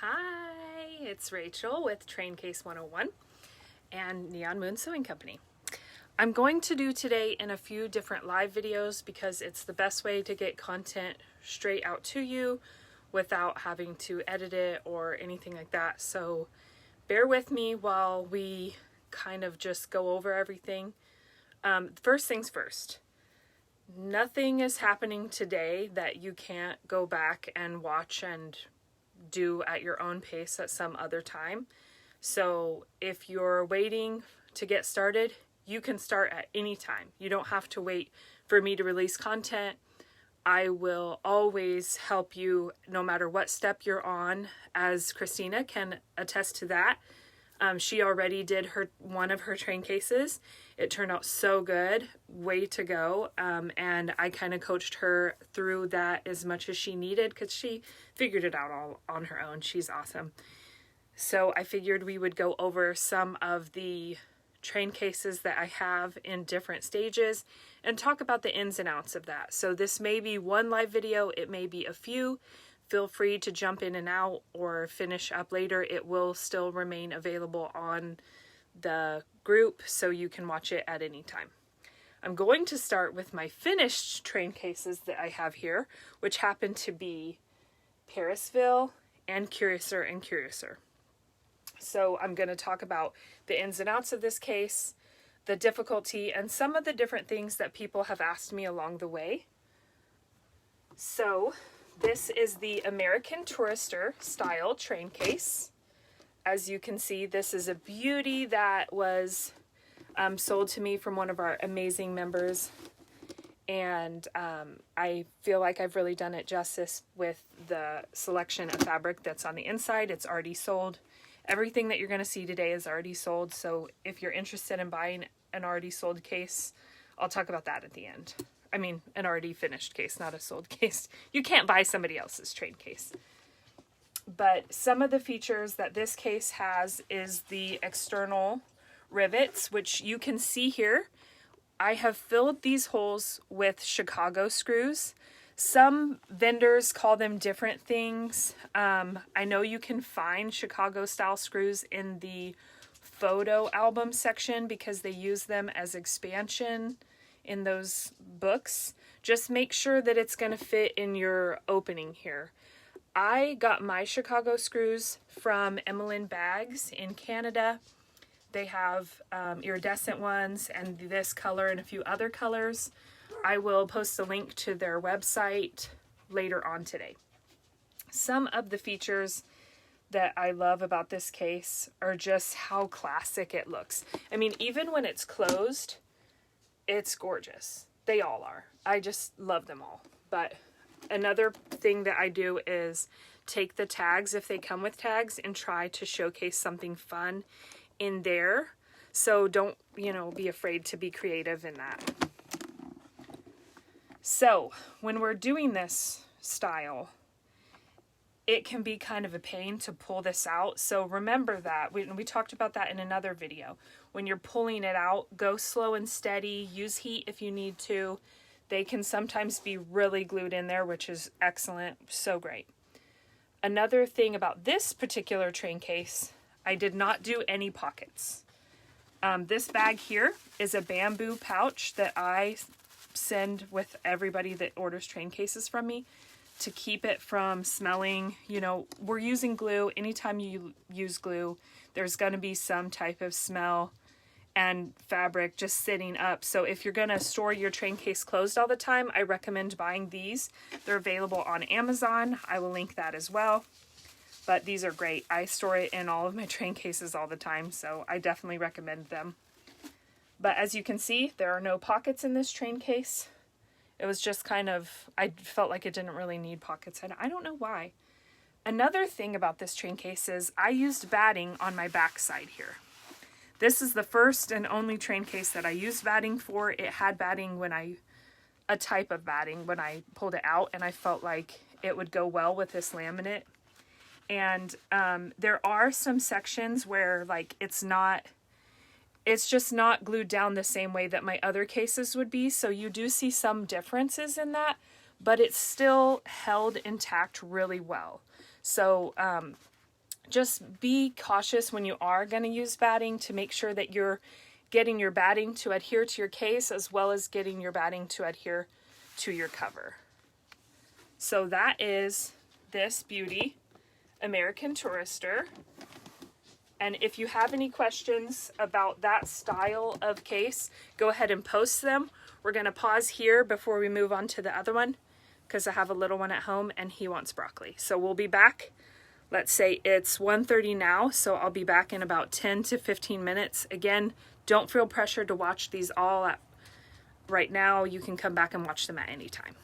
Hi, it's Rachel with Train Case 101 and Neon Moon Sewing Company. I'm going to do today in a few different live videos because it's the best way to get content straight out to you without having to edit it or anything like that. So bear with me while we kind of just go over everything. First things first. Nothing is happening today that you can't go back and watch and do at your own pace at some other time. So if you're waiting to get started, you can start at any time. You don't have to wait for me to release content. I will always help you no matter what step you're on, as Christina can attest to that. She already did one of her train cases. It turned out so good. Way to go. And I kind of coached her through that as much as she needed because she figured it out all on her own. She's awesome. So I figured we would go over some of the train cases that I have in different stages and talk about the ins and outs of that. So this may be one live video. It may be a few. Feel free to jump in and out or finish up later. It will still remain available on the group so you can watch it at any time. I'm going to start with my finished train cases that I have here, which happen to be Parisville and Curiouser and Curiouser. So I'm going to talk about the ins and outs of this case, the difficulty, and some of the different things that people have asked me along the way. So this is the American Tourister style train case. As you can see, this is a beauty that was sold to me from one of our amazing members. And I feel like I've really done it justice with the selection of fabric that's on the inside. It's already sold. Everything that you're going to see today is already sold. So if you're interested in buying an already sold case, I'll talk about that at the end. I mean, an already finished case, not a sold case. You can't buy somebody else's train case. But some of the features that this case has is the external rivets, which you can see here. I have filled these holes with Chicago screws. Some vendors call them different things. I know you can find Chicago style screws in the photo album section because they use them as expansion in those books. Just make sure that it's going to fit in your opening here. I got my Chicago screws from Emmeline Bags in Canada. They have iridescent ones and this color and a few other colors. I will post a link to their website later on today. Some of the features that I love about this case are just how classic it looks. I mean, even when it's closed, it's gorgeous. They all are. I just love them all. But another thing that I do is take the tags, if they come with tags, and try to showcase something fun in there. So don't, be afraid to be creative in that. So when we're doing this style, it can be kind of a pain to pull this out. So remember that. We talked about that in another video. When you're pulling it out, go slow and steady. Use heat if you need to. They can sometimes be really glued in there, which is excellent. So great. Another thing about this particular train case, I did not do any pockets. This bag here is a bamboo pouch that I send with everybody that orders train cases from me to keep it from smelling. We're using glue. Anytime you use glue, there's going to be some type of smell and fabric just sitting up. So if you're going to store your train case closed all the time, I recommend buying these. They're available on Amazon. I will link that as well. But these are great. I store it in all of my train cases all the time, so I definitely recommend them. But as you can see, there are no pockets in this train case. It was just I felt like it didn't really need pockets, and I don't know why. Another thing about this train case is I used batting on my back side here. This is the first and only train case that I used batting for. It had batting a type of batting when I pulled it out, and I felt like it would go well with this laminate. And there are some sections where it's just not glued down the same way that my other cases would be. So you do see some differences in that, but it's still held intact really well. So just be cautious when you are going to use batting to make sure that you're getting your batting to adhere to your case as well as getting your batting to adhere to your cover. So that is this beauty, American Tourister. And if you have any questions about that style of case, go ahead and post them. We're going to pause here before we move on to the other one because I have a little one at home and he wants broccoli. So we'll be back. Let's say it's 1:30 now, so I'll be back in about 10 to 15 minutes. Again, don't feel pressured to watch these all right now. You can come back and watch them at any time.